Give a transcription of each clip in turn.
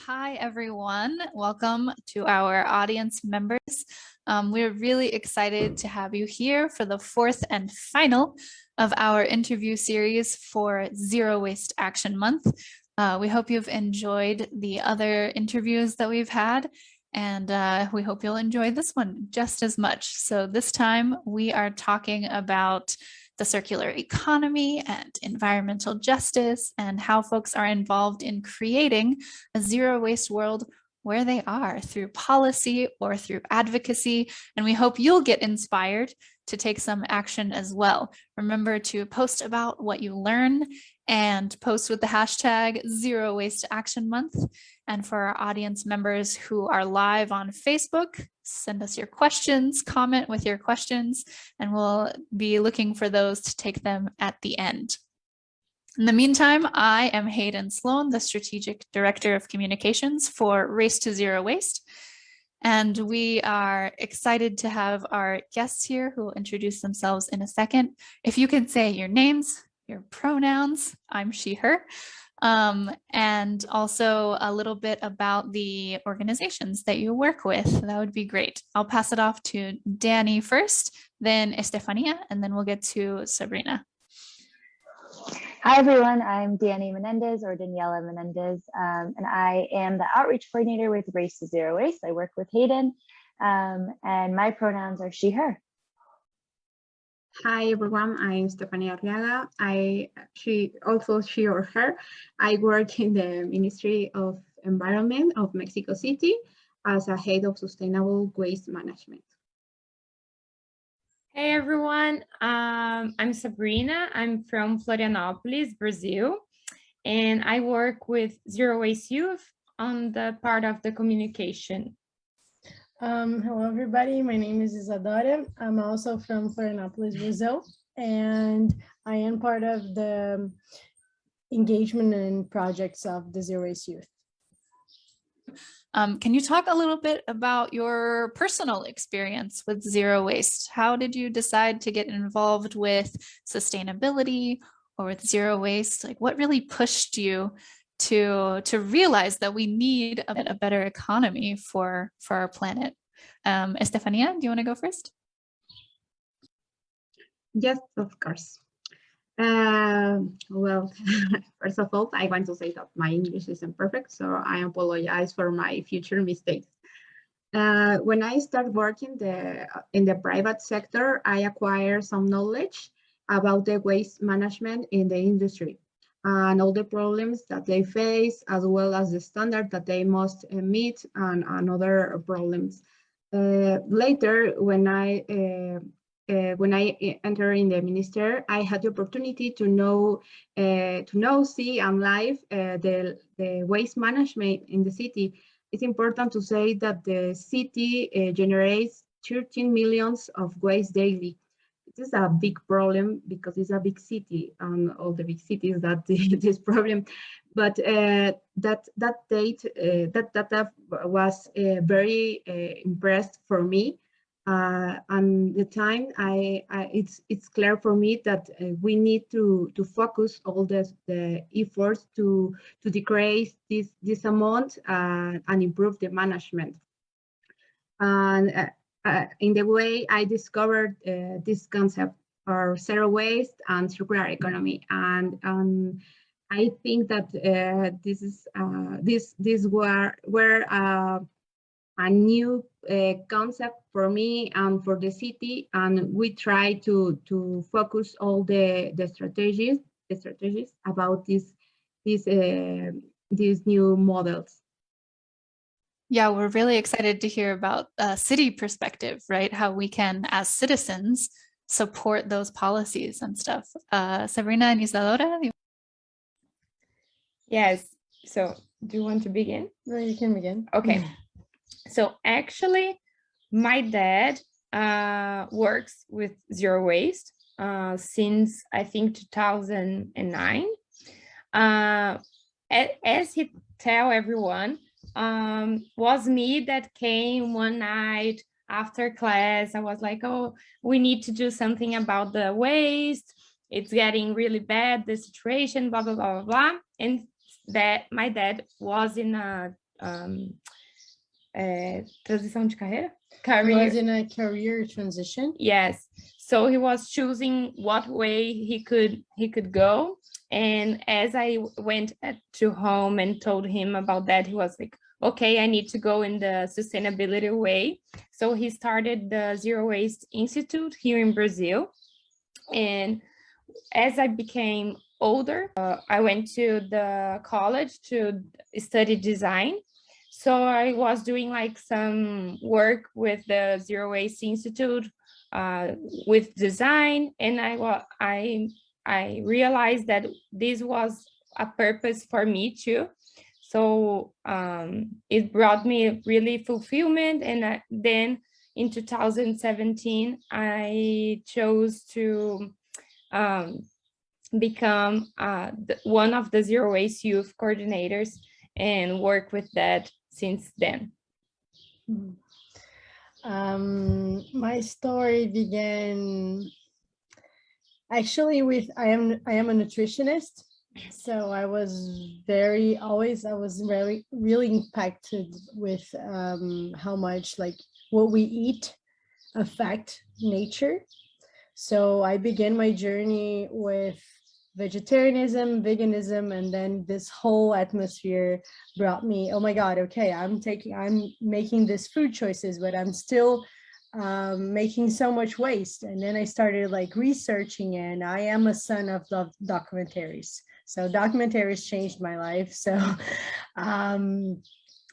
Hi, everyone. Welcome to our audience members. We're really excited to have you here for the fourth and final of our interview series for Zero Waste Action Month. We hope you've enjoyed the other interviews that we've had, and we hope you'll enjoy this one just as much. So this time we are talking about the circular economy and environmental justice and how folks are involved in creating a zero waste world where they are through policy or through advocacy. And we hope you'll get inspired to take some action as well. Remember to post about what you learn and post with the hashtag Zero Waste Action Month. And for our audience members who are live on Facebook, send us your questions, comment with your questions, and we'll be looking for those to take them at the end. In the meantime, I am Hayden Sloan, the Strategic Director of Communications for Race to Zero Waste. And we are excited to have our guests here who will introduce themselves in a second. If you could say your names, your pronouns, I'm she, her, and also a little bit about the organizations that you work with, that would be great. I'll pass it off to Danny first, then Estefania, and then we'll get to Sabrina. Hi, everyone. I'm Menendez, or Daniella Menendez, and I am the outreach coordinator with Race to Zero Waste. I work with Hayden, and my pronouns are she, her. Hi, everyone. I'm Estefania Arriaga. She or her. I work in the Ministry of Environment of Mexico City as a head of sustainable waste management. Hey everyone, I'm Sabrina. I'm from Florianópolis, Brazil, and I work with Zero Waste Youth on the part of the communication. Hello everybody, my name is Isadora. I'm also from Florianópolis, Brazil, and I am part of the engagement and projects of the Zero Waste Youth. Can you talk a little bit about your personal experience with zero waste? How did you decide to get involved with sustainability or with zero waste? Like, what really pushed you to realize that we need a better economy for our planet? Estefania, do you want to go first? Yes, of course. Well, first of all, I want to say that my English isn't perfect, so I apologize for my future mistakes. When I started working in the private sector, I acquired some knowledge about the waste management in the industry and all the problems that they face, as well as the standard that they must meet and other problems. Later, when I entered in the minister, I had the opportunity to know, see and live the waste management in the city. It's important to say that the city generates 13 millions of waste daily. This is a big problem because it's a big city, and all the big cities that this problem. But that was very impressed for me. And the time it's clear for me that we need to focus all the efforts to decrease this amount and improve the management. And in the way I discovered this concept of zero waste and circular economy, and I think that this were a new concept for me and for the city, and we try to focus all the strategies about these new models. Yeah, we're really excited to hear about a city perspective, right? How we can, as citizens, support those policies and stuff. Sabrina and Isadora? Yes, so do you want to begin? No, you can begin. Okay, so actually, my dad works with zero waste since I think 2009. As he tell everyone, was me that came one night after class. I was like, oh, we need to do something about the waste. It's getting really bad, the situation, blah, blah, blah, blah, blah. And that my dad was in a transição de carreira? He was in a career transition. Yes. So he was choosing what way he could go. And as I went to home and told him about that, he was like, okay, I need to go in the sustainability way. So he started the Zero Waste Institute here in Brazil. And as I became older, I went to the college to study design. So I was doing like some work with the Zero Waste Institute with design, and I realized that this was a purpose for me too. So it brought me really fulfillment. And then in 2017, I chose to become one of the Zero Waste Youth coordinators and work with that since then. My story began actually with I am a nutritionist, so I was really impacted with how much like what we eat affect nature. So I began my journey with vegetarianism, veganism, and then this whole atmosphere brought me, oh my God, okay, I'm making these food choices, but I'm still making so much waste. And then I started like researching, and I am a son of documentaries. So documentaries changed my life. So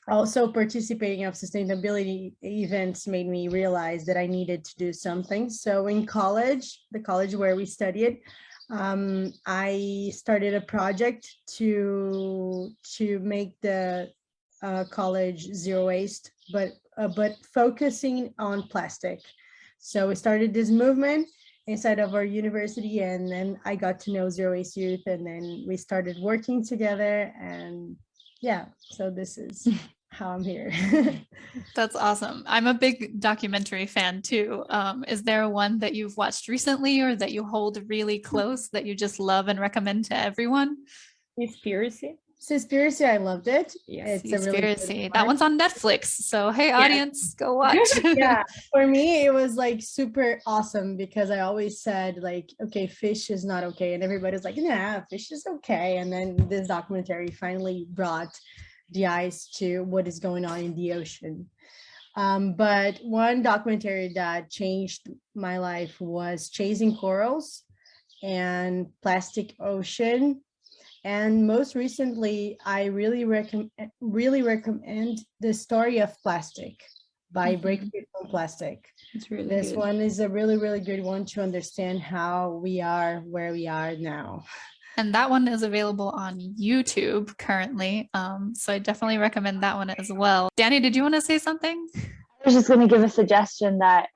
also participating of sustainability events made me realize that I needed to do something. So in college, the college where we studied, I started a project to make the college zero waste, but focusing on plastic. So we started this movement inside of our university, and then I got to know Zero Waste Youth, and then we started working together, and yeah, so this is how I'm here. That's awesome. I'm a big documentary fan too. Is there one that you've watched recently or that you hold really close that you just love and recommend to everyone? Seaspiracy, I loved it. Yes, it's a really good Seaspiracy. That one's on Netflix. So hey, audience, go watch. Yeah, for me it was like super awesome because I always said like, okay, fish is not okay, and everybody's like, nah, fish is okay. And then this documentary finally brought the eyes to what is going on in the ocean. But one documentary that changed my life was Chasing Corals and Plastic Ocean. And most recently, I really recommend The Story of Plastic by Breakthrough from Plastic. It's really this good. one is a really, really good one to understand how we are where we are now. And that one is available on YouTube currently. So I definitely recommend that one as well. Danny, did you want to say something? I was just going to give a suggestion that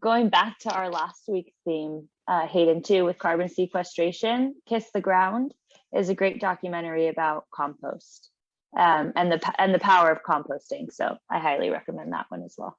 going back to our last week's theme, Hayden, too, with carbon sequestration, Kiss the Ground is a great documentary about compost and the power of composting. So I highly recommend that one as well.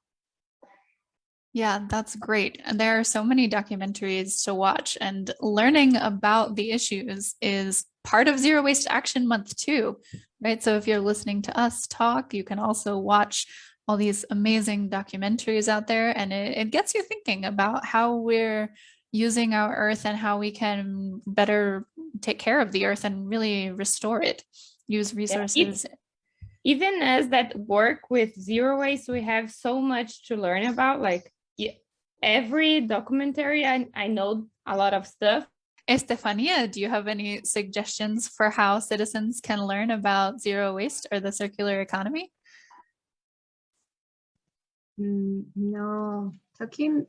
Yeah, that's great. And there are so many documentaries to watch, and learning about the issues is part of Zero Waste Action Month too, right? So if you're listening to us talk, you can also watch all these amazing documentaries out there, and it gets you thinking about how we're using our earth and how we can better take care of the earth and really restore it, use resources. Even as that work with zero waste, we have so much to learn about. Like every documentary, I know a lot of stuff. Estefania, do you have any suggestions for how citizens can learn about zero waste or the circular economy? No, talking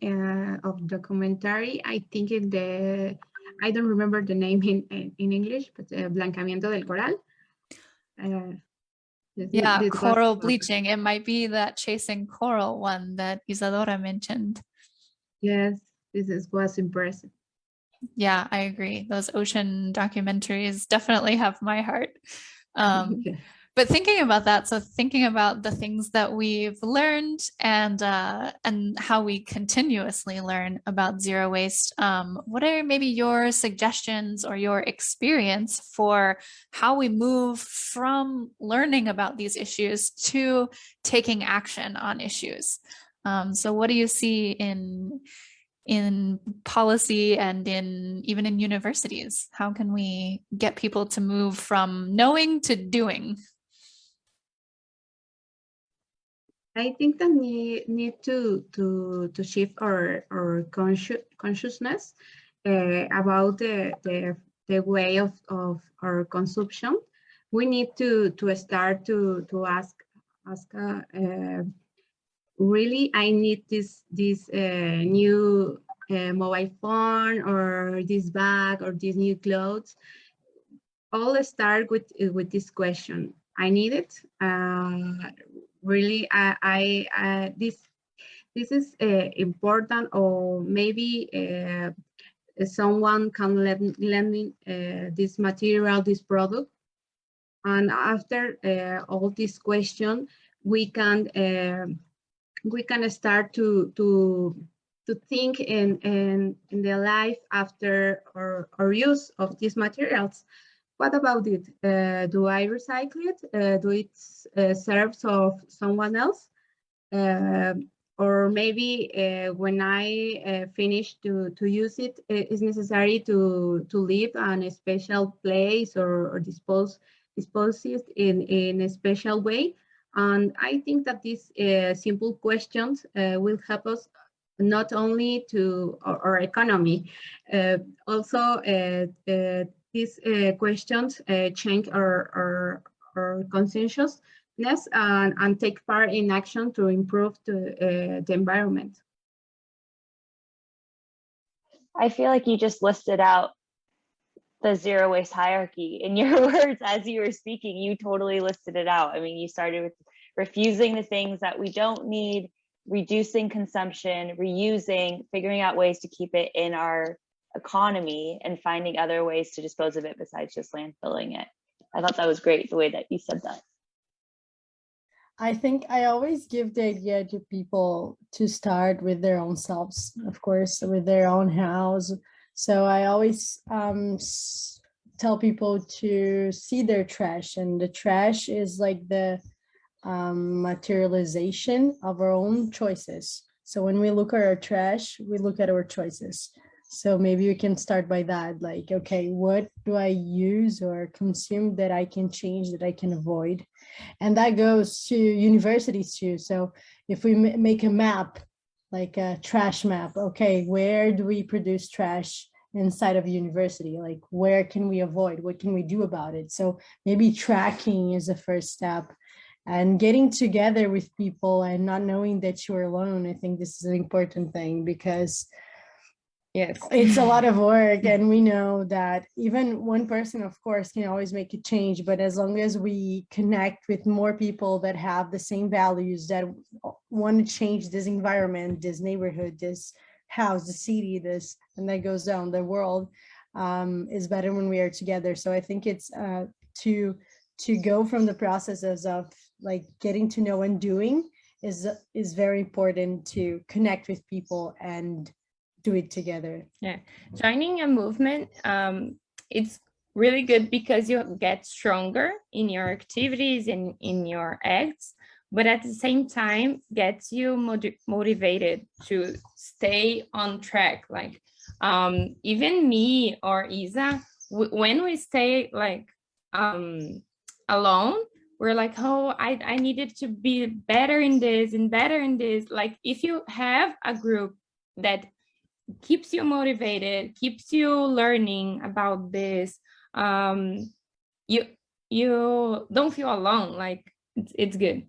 of documentary, I think I don't remember the name in English, but Blancamiento del Coral. Yeah, coral bleaching. It might be that Chasing Coral one that Isadora mentioned. Yes, was impressive. Yeah, I agree. Those ocean documentaries definitely have my heart. But thinking about that, so thinking about the things that we've learned and how we continuously learn about zero waste, what are maybe your suggestions or your experience for how we move from learning about these issues to taking action on issues? So what do you see in policy and even in universities? How can we get people to move from knowing to doing? I think that we need to shift our consciousness about the way of our consumption. We need to start to ask really, I need this new mobile phone, or this bag, or these new clothes. All start with this question. I need it. Really, this is important, or maybe someone can lend me this material, this product. And after all this question, we can start to think in the life after our use of these materials. What about it? Do I recycle it? Do it serve of someone else? Or maybe when I finish to use it, it's necessary to leave on a special place, or dispose it in a special way. And I think that these simple questions will help us not only to our economy, also these questions change our consciousness and take part in action to improve the environment. I feel like you just listed out the zero waste hierarchy in your words as you were speaking. You totally listed it out. I mean, you started with refusing the things that we don't need, reducing consumption, reusing, figuring out ways to keep it in our economy, and finding other ways to dispose of it besides just landfilling it. I thought that was great, the way that you said that. I think I always give the idea to people to start with their own selves, of course, with their own house. So I always tell people to see their trash, and the trash is like the materialization of our own choices. So when we look at our trash, we look at our choices. So maybe we can start by that, like, okay, what do I use or consume that I can change, that I can avoid? And that goes to universities too. So if we make a map, like a trash map, okay, where do we produce trash inside of a university? Like, where can we avoid? What can we do about it? So maybe tracking is the first step. And getting together with people and not knowing that you're alone, I think this is an important thing, because Yes, it's a lot of work, and we know that even one person, of course, can always make a change, but as long as we connect with more people that have the same values, that want to change this environment, this neighborhood, this house, the city, this, and that goes down the world, is better when we are together. So I think it's to go from the processes of like getting to know and doing is very important, to connect with people and do it together. Yeah, joining a movement, it's really good because you get stronger in your activities and in your acts, but at the same time gets you motivated to stay on track. Like even me or Isa, when we stay like alone, we're like, oh, I needed to be better in this and better in this. Like if you have a group that keeps you motivated, keeps you learning about this, you don't feel alone. Like it's good.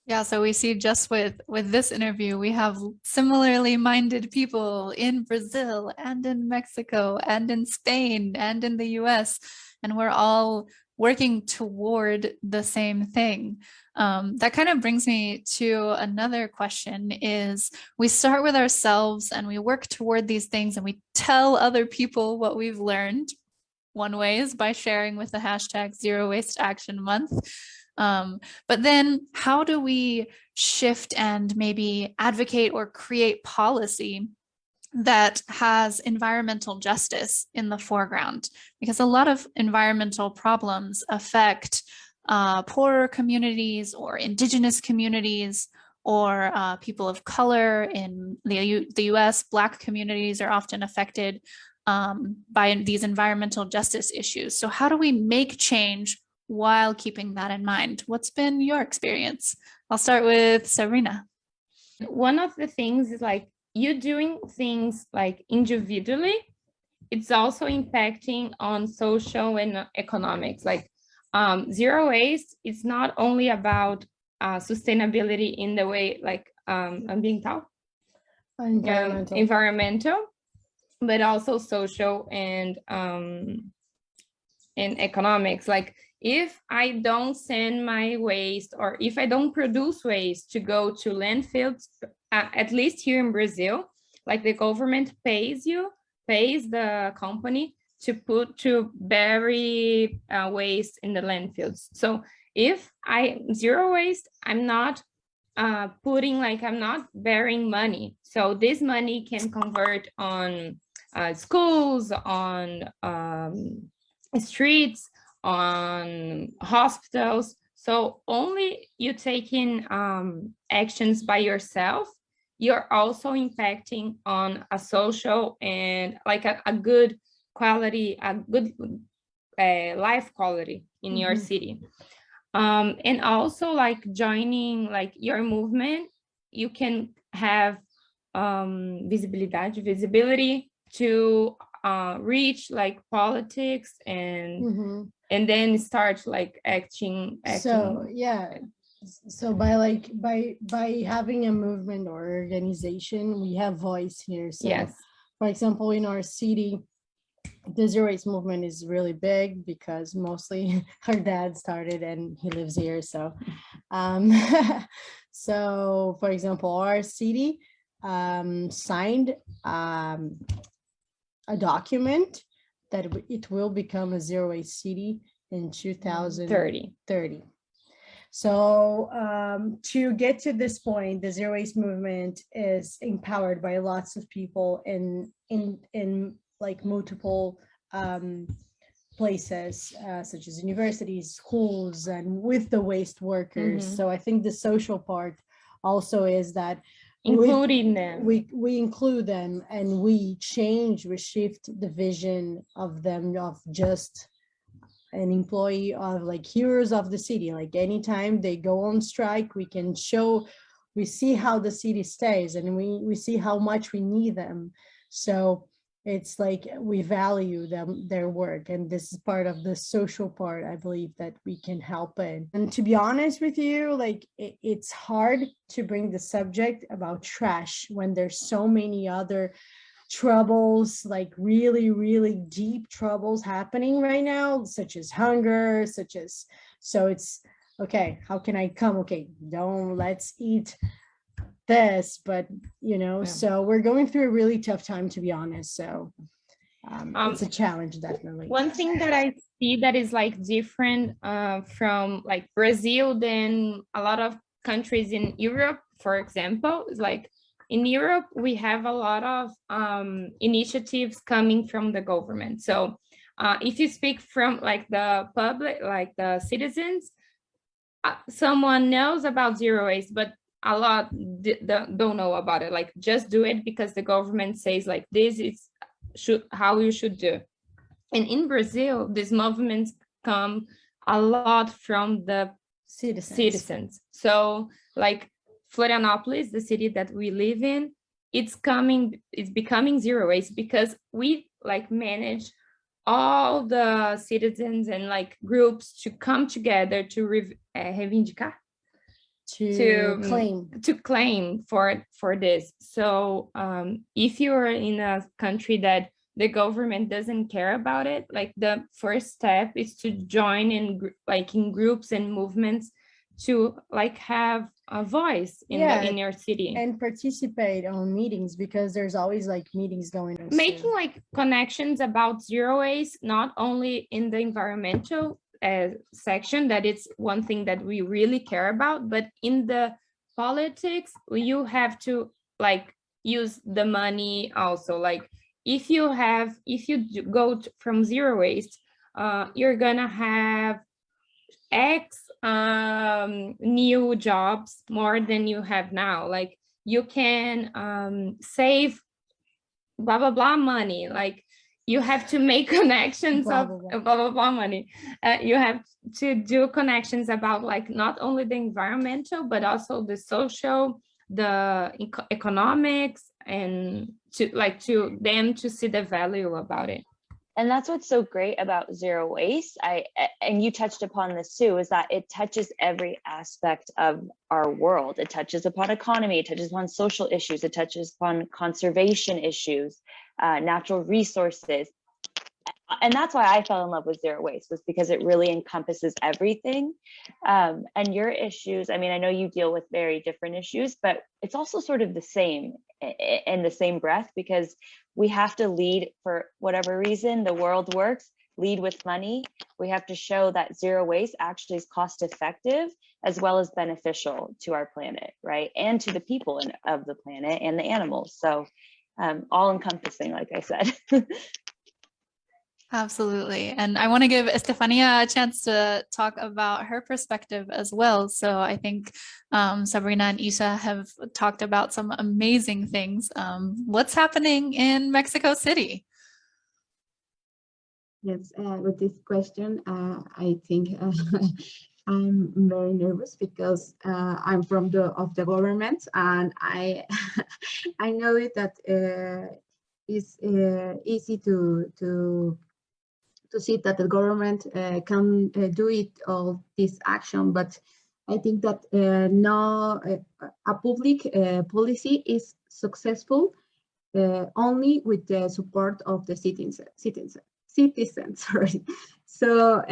Yeah, so we see just with this interview, we have similarly minded people in Brazil and in Mexico and in Spain and in the US, and we're all working toward the same thing. That kind of brings me to another question is, we start with ourselves and we work toward these things and we tell other people what we've learned. one way is by sharing with the hashtag Zero Waste Action Month. But then how do we shift and maybe advocate or create policy that has environmental justice in the foreground? Because a lot of environmental problems affect poorer communities or indigenous communities or people of color. In the US, Black communities are often affected by these environmental justice issues. So how do we make change while keeping that in mind? What's been your experience? I'll start with Sabrina. One of the things is like you doing things like individually, it's also impacting on social and economics. Like zero waste, it's not only about sustainability in the way like environmental, but also social and economics. Like if I don't send my waste or if I don't produce waste to go to landfills, at least here in Brazil, like the government pays the company to bury waste in the landfills. So if I zero waste, I'm not I'm not bearing money. So this money can convert on schools, on streets, on hospitals. So only you taking actions by yourself, you're also impacting on a social and like a good quality, a good life quality in your city. And also like joining like your movement, you can have visibility to reach like politics and then start like acting. So yeah, so by having a movement or organization, we have voice here. So yes, for example, in our city, the zero waste movement is really big because mostly her dad started and he lives here. So so for example, our city signed a document that it will become a zero waste city in 2030. So to get to this point, the zero waste movement is empowered by lots of people in like multiple places, such as universities, schools, and with the waste workers. So I think the social part also is that including them, we include them and we shift the vision of them of just an employee of like heroes of the city. Like anytime they go on strike, we see how the city stays and we see how much we need them. So it's like we value their work, and this is part of the social part I believe that we can help in. And to be honest with you, like it's hard to bring the subject about trash when there's so many other troubles, like really, really deep troubles happening right now, such as hunger, so it's okay, how can I come? Okay, let's eat this, but so we're going through a really tough time, to be honest. So it's a challenge, definitely. One thing that I see that is like different from like Brazil than a lot of countries in Europe, for example, is like in Europe, we have a lot of initiatives coming from the government. So if you speak from like the public, like the citizens, someone knows about zero waste, but a lot don't know about it. Like just do it because the government says like this is how you should do. And in Brazil, these movements come a lot from the citizens. So like Florianopolis, the city that we live in, it's becoming zero waste because we like manage all the citizens and like groups to come together to reivindicar, to claim for this. So if you're in a country that the government doesn't care about it, like the first step is to join in like in groups and movements to like have a voice in Yeah, in your city. and participate on meetings, because there's always like meetings going on. Making like connections about zero waste, not only in the environmental section, that it's one thing that we really care about, but in the politics, you have to like use the money also. Like if you go from zero waste, you're gonna have X new jobs more than you have now. Like you can save blah blah blah money. Like you have to make connections Blah, of blah, blah. blah blah blah money. You have to do connections about like not only the environmental but also the social, the economics, and to them to see the value about it. And that's what's so great about zero waste. And you touched upon this too, is that it touches every aspect of our world. It touches upon economy, it touches upon social issues, it touches upon conservation issues, natural resources. And that's why I fell in love with zero waste, was because it really encompasses everything. And your issues, I mean, I know you deal with very different issues, but it's also sort of the same in the same breath, because we have to lead, for whatever reason the world works, lead with money. We have to show that zero waste actually is cost effective as well as beneficial to our planet, right? And to the people of the planet and the animals. So all encompassing, like I said. Absolutely. And I want to give Estefania a chance to talk about her perspective as well. So I think Sabrina and Isa have talked about some amazing things. What's happening in Mexico City? Yes, with this question, I think I'm very nervous because I'm from the government, and I I know it that it's easy to see that the government can do it all this action, but I think that no a public policy is successful only with the support of the citizens. Sorry. So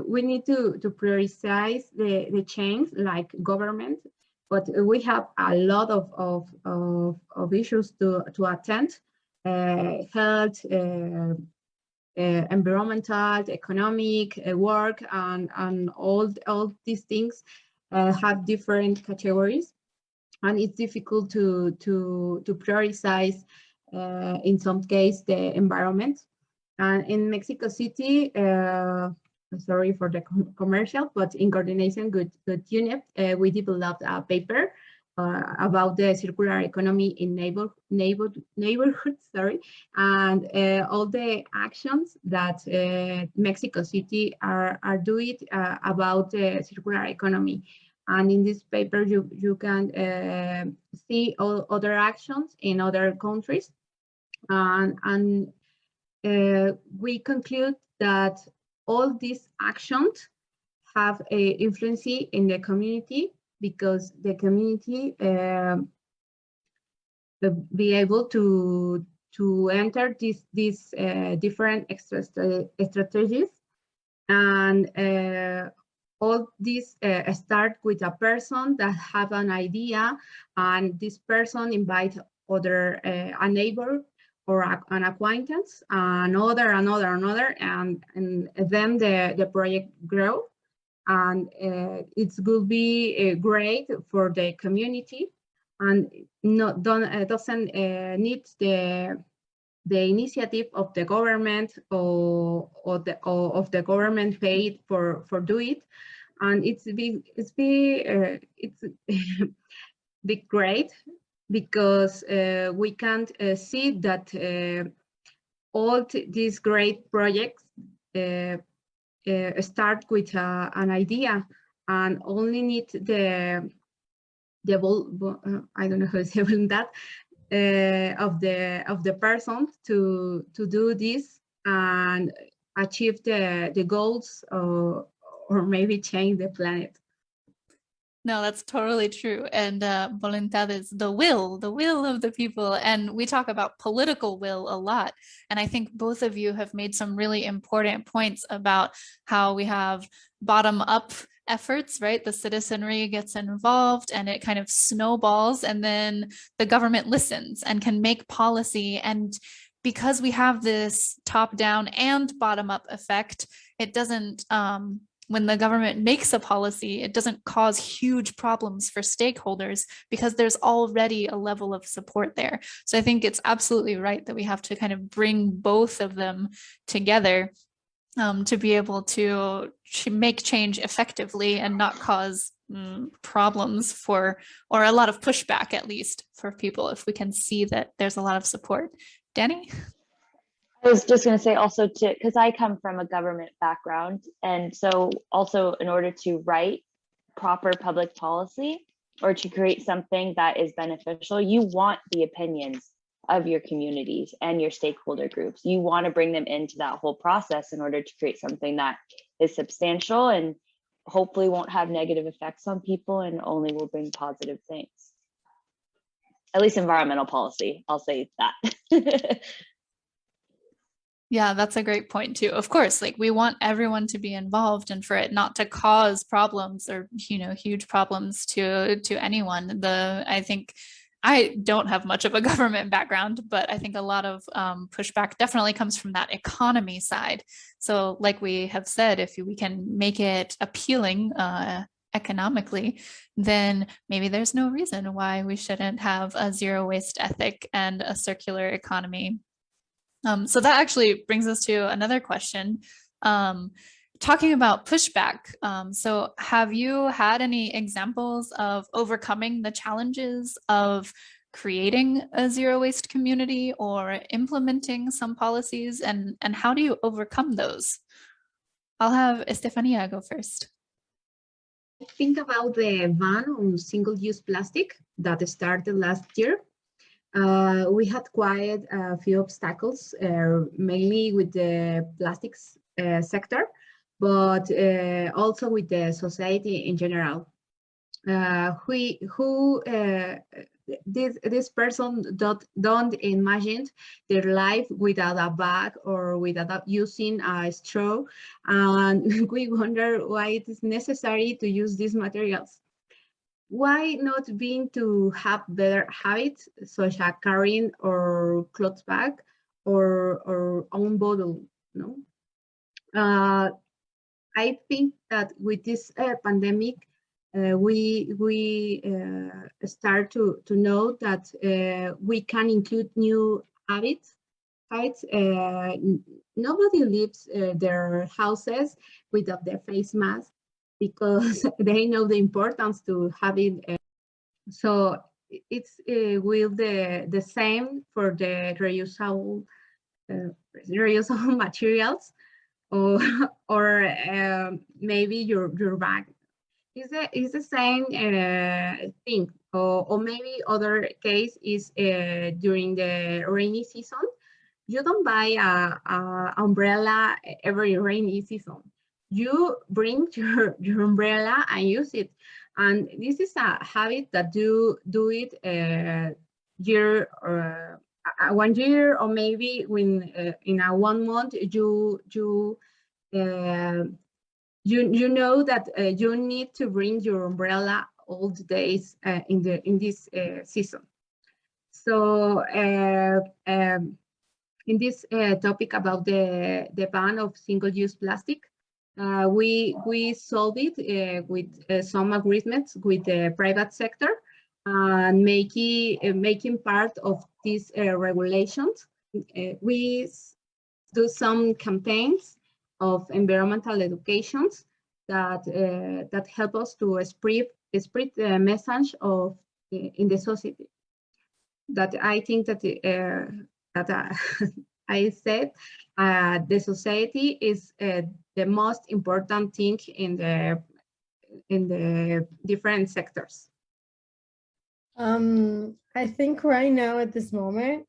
we need to prioritize the change like government, but we have a lot of issues to attend, health, environmental, economic, work, and all these things have different categories, and it's difficult to prioritize in some case the environment. And in Mexico City, sorry for the commercial, but in coordination with UNEP, we developed a paper about the circular economy in neighborhoods, sorry, and all the actions that Mexico City are doing about the circular economy. And in this paper, you can see all other actions in other countries, and we conclude that all these actions have a influence in the community, because the community be able to enter these different strategies, and all these start with a person that have an idea, and this person invite other a neighbor or an acquaintance, another, and then the project grow, and it will be great for the community, and doesn't need the initiative of the government or of the government paid for do it, and it's be great, because we can see that all these great projects start with an idea, and only need the I don't know how to say that of the person to do this and achieve the goals, or maybe change the planet. No, that's totally true. And voluntad is the will of the people. And we talk about political will a lot. And I think both of you have made some really important points about how we have bottom up efforts, right? The citizenry gets involved and it kind of snowballs, and then the government listens and can make policy. And because we have this top down and bottom up effect, it doesn't, when the government makes a policy, it doesn't cause huge problems for stakeholders because there's already a level of support there. So I think it's absolutely right that we have to kind of bring both of them together to be able to make change effectively and not cause problems for, or a lot of pushback, at least for people, if we can see that there's a lot of support. Danny? I was just going to say also because I come from a government background. And so also in order to write proper public policy or to create something that is beneficial, you want the opinions of your communities and your stakeholder groups. You want to bring them into that whole process in order to create something that is substantial and hopefully won't have negative effects on people and only will bring positive things. At least environmental policy, I'll say that. Yeah, that's a great point too. Of course, like we want everyone to be involved and for it not to cause problems or, huge problems to anyone. I think I don't have much of a government background, but I think a lot of pushback definitely comes from that economy side. So like we have said, if we can make it appealing economically, then maybe there's no reason why we shouldn't have a zero waste ethic and a circular economy. So that actually brings us to another question. Talking about pushback. So have you had any examples of overcoming the challenges of creating a zero waste community or implementing some policies, and how do you overcome those? I'll have Estefania go first. Think about the ban on single-use plastic that started last year. We had quite a few obstacles, mainly with the plastics sector, but also with the society in general. This person don't imagine their life without a bag or without using a straw, and we wonder why it is necessary to use these materials. Why not being to have better habits, such as carrying or cloth bag or own bottle? No, I think that with this pandemic, we start to know that we can include new habits. Nobody leaves their houses without their face mask, because they know the importance to have it. So it's will the same for the reusable materials, or maybe your bag. Is the same thing, or maybe other case is during the rainy season. You don't buy a umbrella every rainy season. You bring your umbrella and use it. And this is a habit that do it year 1 year, or maybe when in a 1 month you know that you need to bring your umbrella all the days in this season. So in this topic about the ban of single-use plastic, we solved it with some agreements with the private sector, and making part of these regulations. We do some campaigns of environmental educations that help us to spread the message of in the society. That I think that I said the society is the most important thing in the different sectors. I think right now at this moment,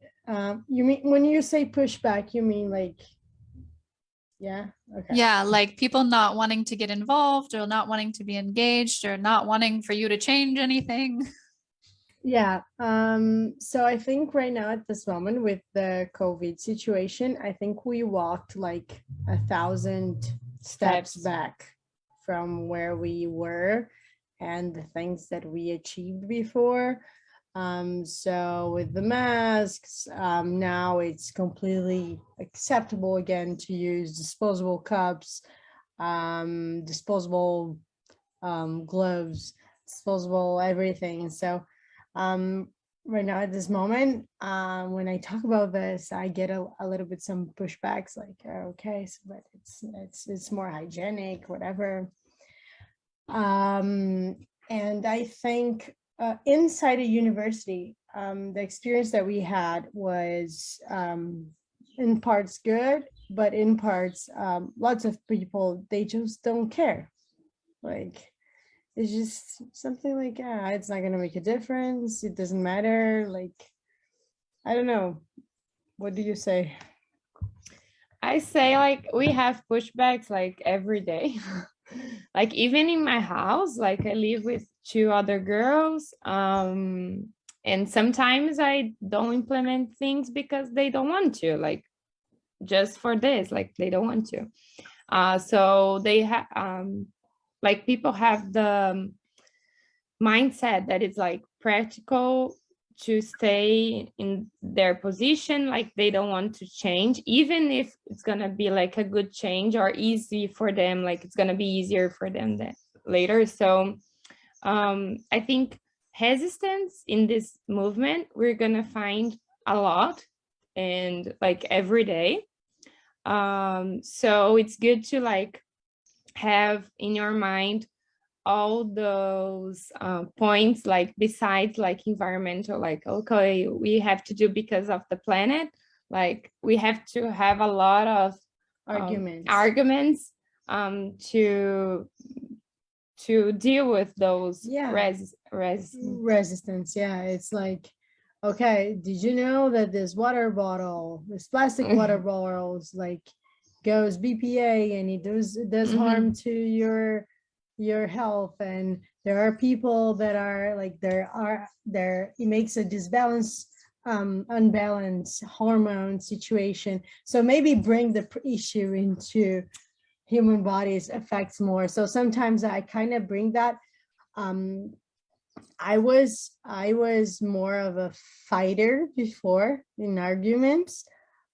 you mean when you say pushback, you mean like, yeah, okay. Yeah, like people not wanting to get involved or not wanting to be engaged or not wanting for you to change anything. Yeah, so I think right now at this moment with the COVID situation, I think we walked like 1,000 steps back from where we were and the things that we achieved before. So with the masks, now it's completely acceptable again to use disposable cups, disposable gloves, disposable everything. So right now at this moment, when I talk about this, I get a little bit some pushbacks like, okay, so, but it's more hygienic, whatever. And I think inside a university, the experience that we had was in parts good, but in parts, lots of people, they just don't care. Like, it's just something like, yeah, it's not gonna make a difference. It doesn't matter. Like, I don't know. What do you say? I say like we have pushbacks like every day. Like even in my house, like I live with two other girls. And sometimes I don't implement things because they don't want to, like just for this, like they don't want to. So they have like people have the mindset that it's like practical to stay in their position, like they don't want to change, even if it's gonna be like a good change or easy for them, like it's gonna be easier for them then later. So I think resistance in this movement we're gonna find a lot and like every day. So it's good to like have in your mind all those points, like besides like environmental, like, okay, we have to do because of the planet, like we have to have a lot of arguments to deal with those resistance. Yeah, it's like, okay, did you know that this plastic water bottles like goes BPA and it does harm to your health, and there are people that are like it makes a unbalanced hormone situation. So maybe bring the issue into human bodies affects more. So sometimes I kind of bring that. I was more of a fighter before in arguments,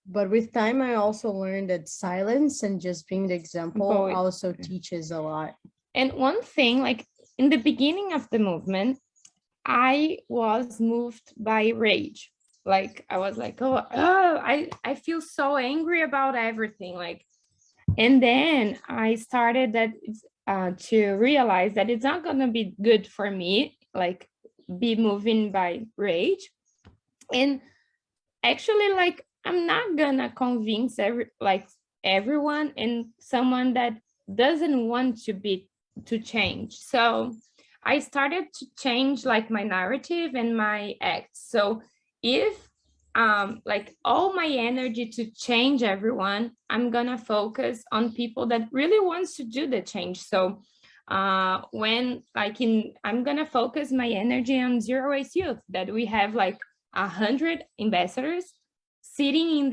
but with time I also learned that silence and just being the example also teaches a lot. And one thing, like in the beginning of the movement, I was moved by rage. Like I was like, I feel so angry about everything. Like, and then I started to realize that it's not gonna be good for me, like be moving by rage. And actually, like I'm not gonna convince everyone and someone that doesn't want to change. So I started to change like my narrative and my acts. So if like all my energy to change everyone, I'm gonna focus on people that really wants to do the change. So when I'm gonna focus my energy on Zero Waste Youth, that we have like 100 ambassadors sitting in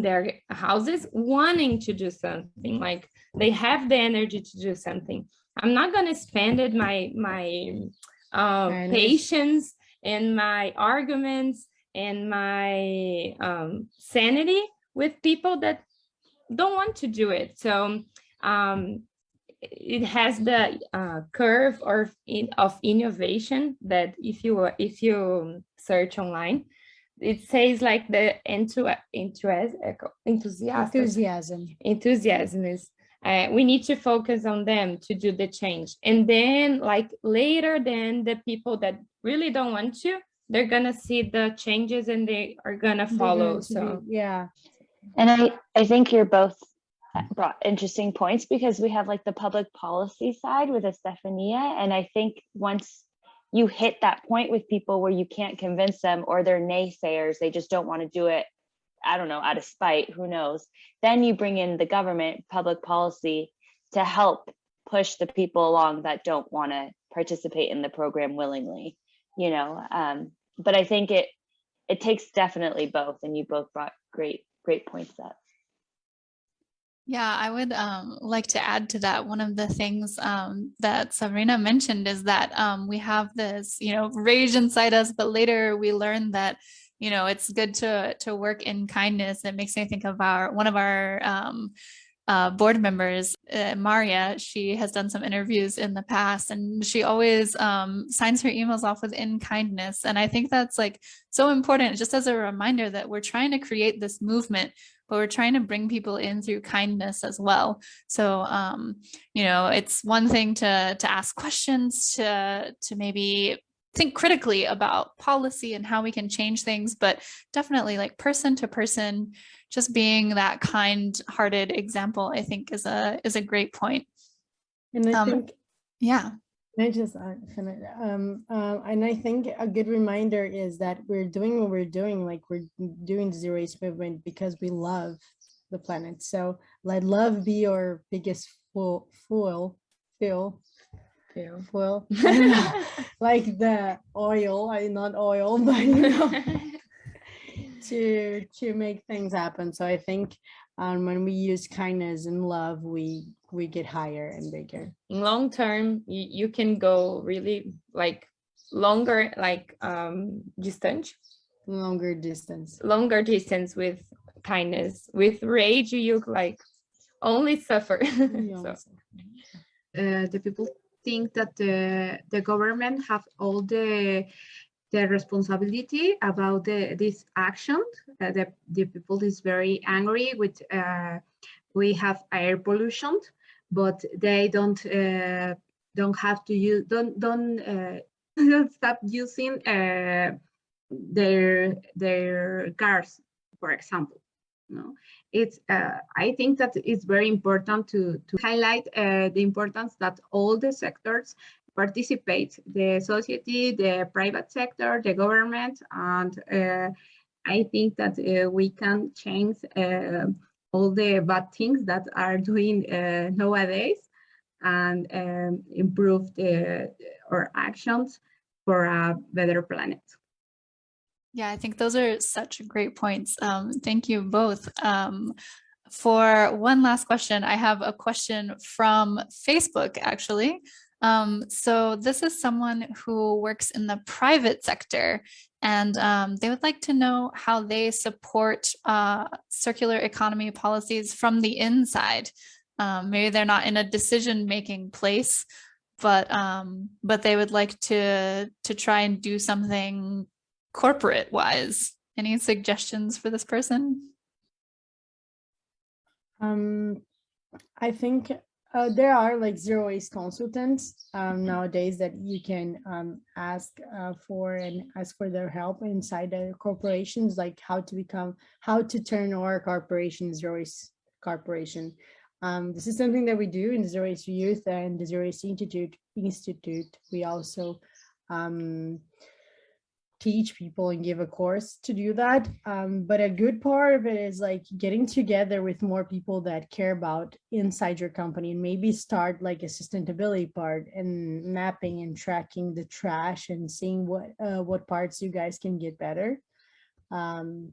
their houses wanting to do something, like they have the energy to do something. I'm not going to spend my patience and my arguments and my sanity with people that don't want to do it. So it has the curve of innovation that if you search online, it says like the enthusiasm is we need to focus on them to do the change, and then like later then the people that really don't want to, they're gonna see the changes and they are gonna follow. And I think you're both brought interesting points, because we have like the public policy side with Estefania, and I think once you hit that point with people where you can't convince them, or they're naysayers, they just don't want to do it, I don't know, out of spite, who knows, then you bring in the government public policy to help push the people along that don't want to participate in the program willingly, but I think it takes definitely both, and you both brought great points up. Yeah, I would like to add to that. One of the things that Sabrina mentioned is that we have this, rage inside us, but later we learn that, it's good to work in kindness. It makes me think of one of our board members, Maria. She has done some interviews in the past, and she always signs her emails off with "in kindness." And I think that's like so important, just as a reminder that we're trying to create this movement, but we're trying to bring people in through kindness as well. So, it's one thing to ask questions, to maybe think critically about policy and how we can change things, but definitely like person to person, just being that kind-hearted example, I think is a great point. And I think, yeah. I just finish. And I think a good reminder is that we're doing what we're doing, like we're doing the zero waste movement because we love the planet. So let love be your biggest fuel. Like the oil, not oil, but to make things happen. So I think when we use kindness and love, we get higher and bigger. In long term, you can go really like longer, like longer distance with kindness. With rage, you like only suffer. So. The people think that the government have all the responsibility about this action. The people is very angry with we have air pollution, but they don't have to use don't stop using their cars, for example. It's I think that it's very important to highlight the importance that all the sectors participate, the society, the private sector, the government, and I think that we can change all the bad things that are doing nowadays, and improve our actions for a better planet. Yeah, I think those are such great points. Thank you both. For one last question, I have a question from Facebook, actually. So this is someone who works in the private sector, and they would like to know how they support circular economy policies from the inside. Maybe they're not in a decision-making place, but they would like to try and do something corporate wise. Any suggestions for this person? I think there are like zero waste consultants nowadays that you can ask for their help inside their corporations, like how to turn our corporation zero waste corporation. This is something that we do in the Zero Waste Youth and the Zero Waste Institute. We also teach people and give a course to do that. But a good part of it is like getting together with more people that care about inside your company, and maybe start like a sustainability part and mapping and tracking the trash and seeing what parts you guys can get better. And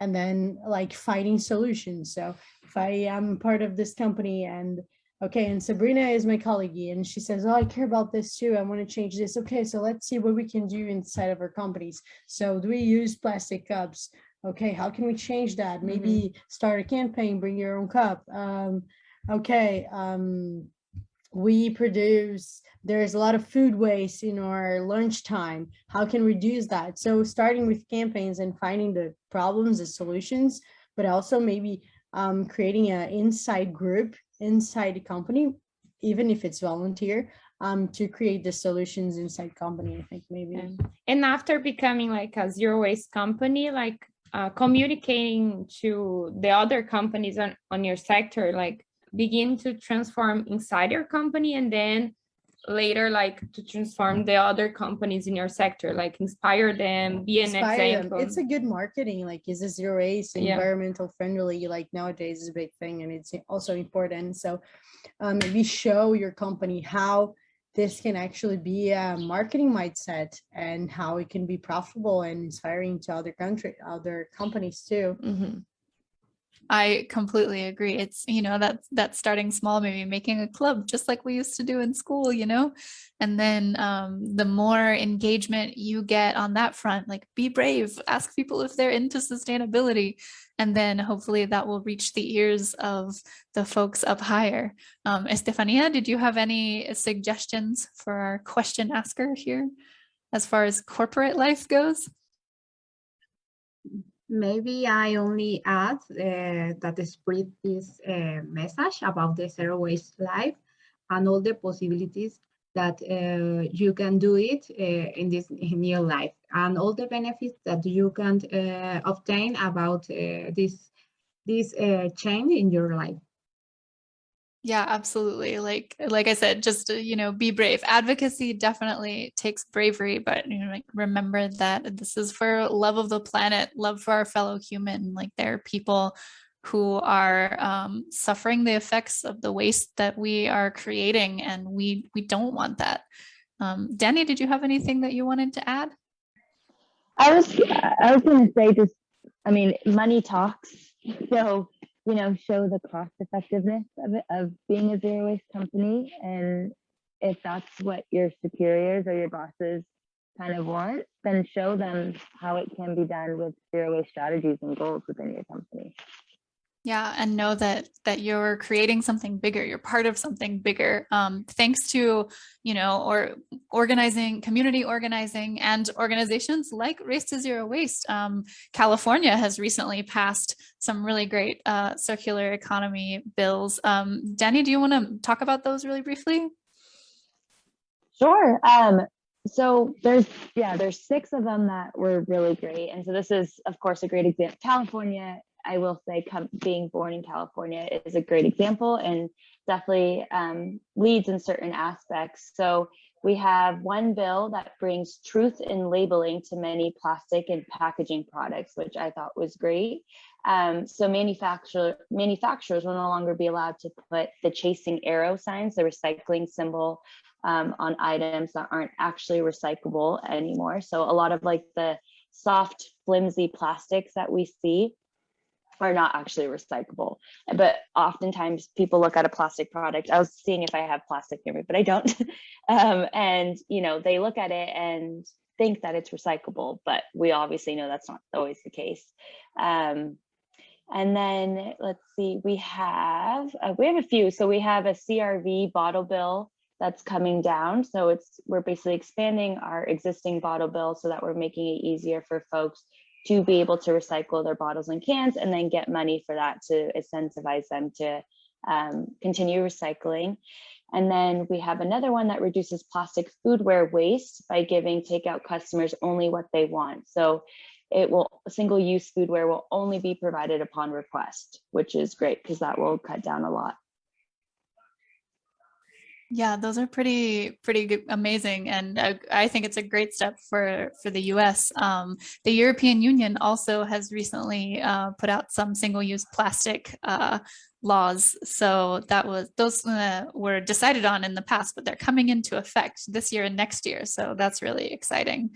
then like finding solutions. So if I am part of this company and Sabrina is my colleague and she says, oh, I care about this too, I want to change this. Okay, so let's see what we can do inside of our companies. So do we use plastic cups? Okay, how can we change that? Maybe start a campaign, bring your own cup. There's a lot of food waste in our lunchtime. How can we reduce that? So starting with campaigns and finding the problems, the solutions, but also maybe creating an inside group inside the company, even if it's volunteer, to create the solutions inside company, I think maybe. And after becoming like a zero waste company, like communicating to the other companies on your sector, like begin to transform inside your company, and then later like to transform the other companies in your sector, like inspire them, be an example. It's a good marketing, like is a zero waste, environmental friendly, like nowadays is a big thing, and it's also important. So maybe show your company how this can actually be a marketing mindset and how it can be profitable and inspiring to other companies too. I completely agree. It's, that's starting small, maybe making a club, just like we used to do in school, and then the more engagement you get on that front, like be brave, ask people if they're into sustainability, and then hopefully that will reach the ears of the folks up higher. Estefania, did you have any suggestions for our question asker here as far as corporate life goes? Maybe I only add that spread this message about the zero waste life and all the possibilities that you can do it in this new life, and all the benefits that you can obtain about this change in your life. Yeah, absolutely. Like I said, just be brave. Advocacy definitely takes bravery, but like remember that this is for love of the planet, love for our fellow human. Like there are people who are suffering the effects of the waste that we are creating, and we don't want that. Danny, did you have anything that you wanted to add? I was going to say just, money talks. So, show the cost effectiveness of it, of being a zero waste company. And if that's what your superiors or your bosses kind of want, then show them how it can be done with zero waste strategies and goals within your company. Yeah, and know that you're creating something bigger. You're part of something bigger. Thanks to, or organizing, community organizing, and organizations like Race to Zero Waste. California has recently passed some really great circular economy bills. Danny, do you want to talk about those really briefly? Sure. So there's 6 of them that were really great, and so this is, of course, a great example. California, I will say, being born in California is a great example, and definitely leads in certain aspects. So we have one bill that brings truth in labeling to many plastic and packaging products, which I thought was great. So manufacturers will no longer be allowed to put the chasing arrow signs, the recycling symbol, on items that aren't actually recyclable anymore. So a lot of like the soft, flimsy plastics that we see are not actually recyclable. But oftentimes people look at a plastic product. I was seeing if I have plastic near me, but I don't. And they look at it and think that it's recyclable, but we obviously know that's not always the case. And then let's see, we have a few. So we have a CRV bottle bill that's coming down. So we're basically expanding our existing bottle bill so that we're making it easier for folks to be able to recycle their bottles and cans, and then get money for that to incentivize them to continue recycling. And then we have another one that reduces plastic foodware waste by giving takeout customers only what they want. So single-use foodware will only be provided upon request, which is great because that will cut down a lot. Yeah, those are pretty good, amazing, and I think it's a great step for the U.S. The European Union also has recently put out some single-use plastic laws. So those were decided on in the past, but they're coming into effect this year and next year. So that's really exciting.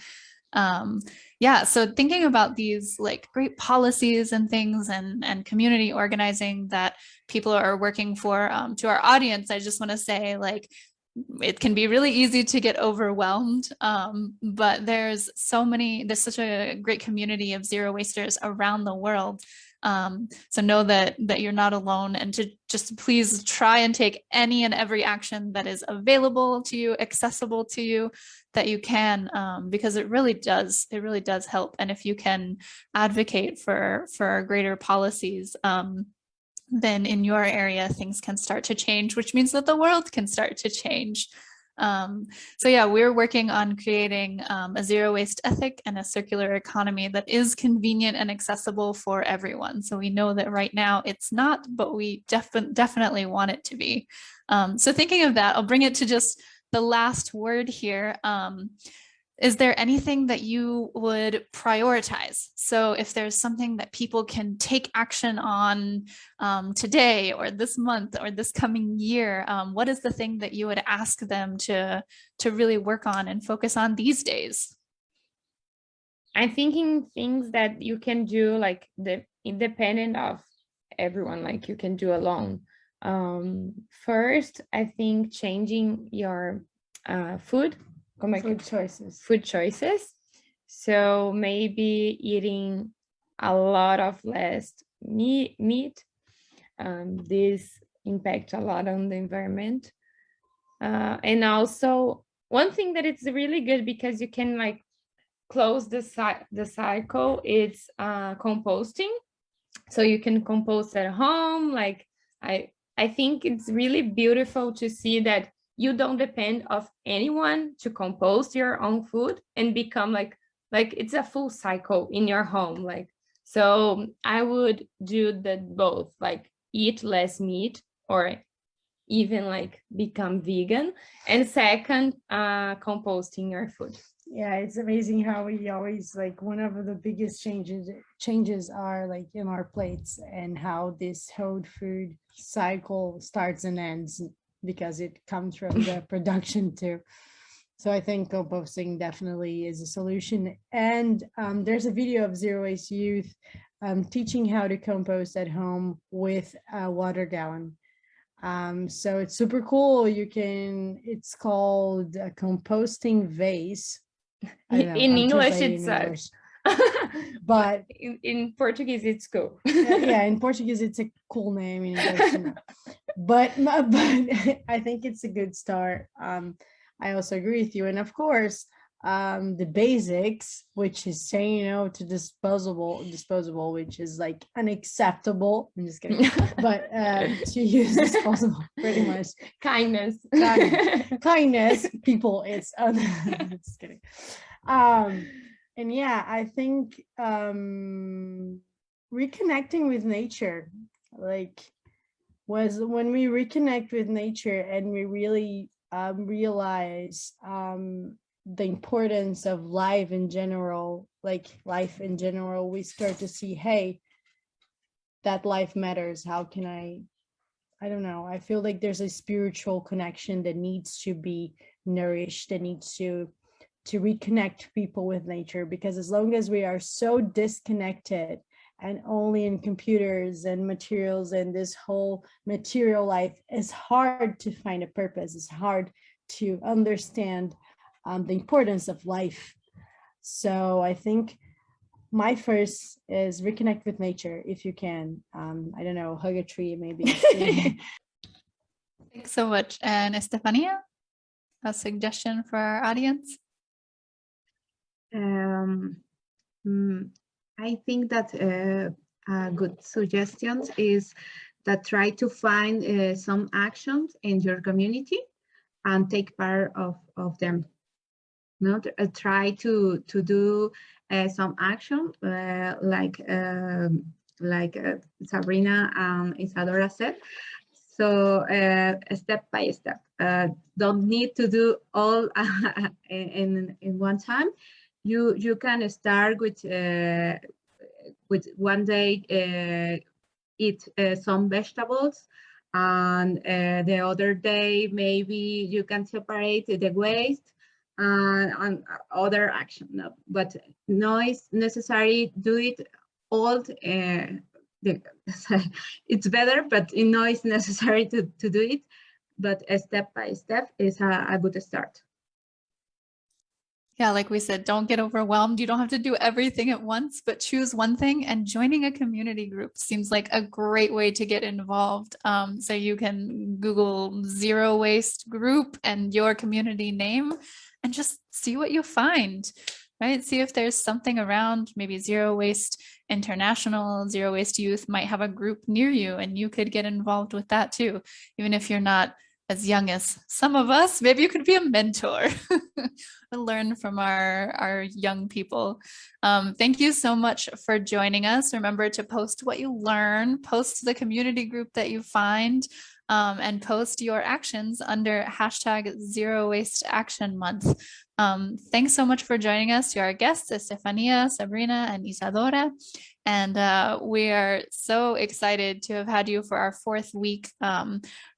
So thinking about these like great policies and things and community organizing that people are working for, to our audience, I just want to say, like, it can be really easy to get overwhelmed, but there's such a great community of zero wasters around the world. So know that you're not alone, and to just please try and take any and every action that is available to you, accessible to you, that you can, because it really does help. And if you can advocate for greater policies, then in your area things can start to change, which means that the world can start to change. We're working on creating a zero waste ethic and a circular economy that is convenient and accessible for everyone. So we know that right now it's not, but we definitely want it to be. So thinking of that, I'll bring it to just the last word here. Is there anything that you would prioritize? So if there's something that people can take action on today or this month or this coming year, what is the thing that you would ask them to really work on and focus on these days? I'm thinking things that you can do, like independent of everyone, like you can do alone. First, I think changing your food choices. So maybe eating a lot of less meat. This impact a lot on the environment. And also one thing that it's really good because you can like close the cycle, it's composting. So you can compost at home. Like I think it's really beautiful to see that you don't depend of anyone to compost your own food and become like it's a full cycle in your home. Like, so I would do that both, like eat less meat or even like become vegan. And second, composting your food. Yeah, it's amazing how we always like one of the biggest changes are like in our plates and how this whole food cycle starts and ends because it comes from the production too. So I think composting definitely is a solution. And there's a video of Zero Waste Youth teaching how to compost at home with a water gallon. So it's super cool. It's called a composting vase. In English, it's English. But in Portuguese, it's cool. Yeah, in Portuguese, it's a cool name. In English, but I think it's a good start. I also agree with you, and of course, the basics, which is saying no to disposable, which is like unacceptable. I'm just kidding, but to use disposable, pretty much. Kindness, people. It's just kidding. And yeah, I think reconnecting with nature, like was when we reconnect with nature and we really realize the importance of life in general, we start to see, hey, that life matters. How can I don't know. I feel like there's a spiritual connection that needs to be nourished, that needs to reconnect people with nature, because as long as we are so disconnected and only in computers and materials and this whole material life, it's hard to find a purpose. It's hard to understand the importance of life. So I think my first is reconnect with nature if you can. I don't know, hug a tree maybe. Thanks so much. And Estefania, a suggestion for our audience? I think that a good suggestion is that try to find some actions in your community and take part of them. Try to do some action like Sabrina and Isadora said. So step by step. Don't need to do all in one time. You can start with one day eat some vegetables, and the other day maybe you can separate the waste and other action. No, but no is necessary do it all. It's better, but no it's necessary to do it. But step by step is a good start. Yeah, like we said, don't get overwhelmed. You don't have to do everything at once, but choose one thing. And joining a community group seems like a great way to get involved. So you can Google Zero Waste Group and your community name and just see what you find, right? See if there's something around. Maybe Zero Waste International, Zero Waste Youth might have a group near you, and you could get involved with that too. Even if you're not as young as some of us, maybe you could be a mentor and learn from our young people. Thank you so much for joining us. Remember to post what you learn, post the community group that you find, and post your actions under #ZeroWasteActionMonth. Thanks so much for joining us. To our guests, Estefania, Sabrina, and Isadora. And we are so excited to have had you for our 4th week.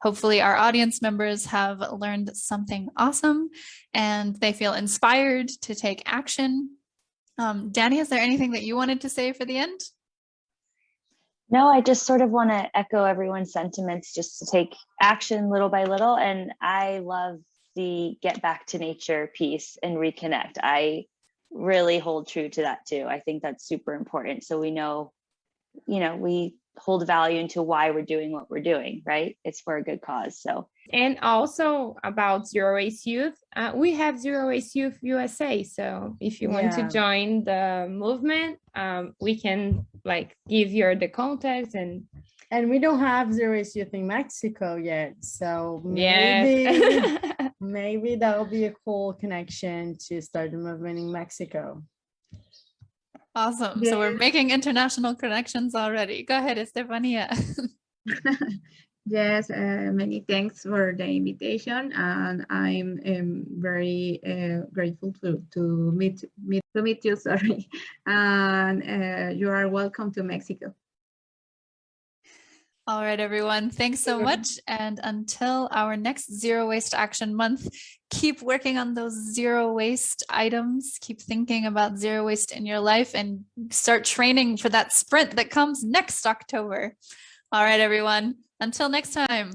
Hopefully our audience members have learned something awesome and they feel inspired to take action. Danny, is there anything that you wanted to say for the end? No, I just sort of want to echo everyone's sentiments just to take action little by little. And I love the get back to nature piece and reconnect. I really hold true to that too. I think that's super important. So we know, we hold value into why we're doing what we're doing, right? It's for a good cause. So. And also about Zero Waste Youth, we have Zero Waste Youth USA. So if you want to join the movement, we can give you the contact. And we don't have Zero Waste Youth in Mexico yet. So maybe, maybe that will be a cool connection to start the movement in Mexico. Awesome. So we're making international connections already. Go ahead, Estefania. Yes, many thanks for the invitation, and I'm very grateful to meet you. Sorry, and you are welcome to Mexico. All right, everyone. Thanks so much. And until our next Zero Waste Action Month, keep working on those zero waste items. Keep thinking about zero waste in your life and start training for that sprint that comes next October. All right, everyone. Until next time.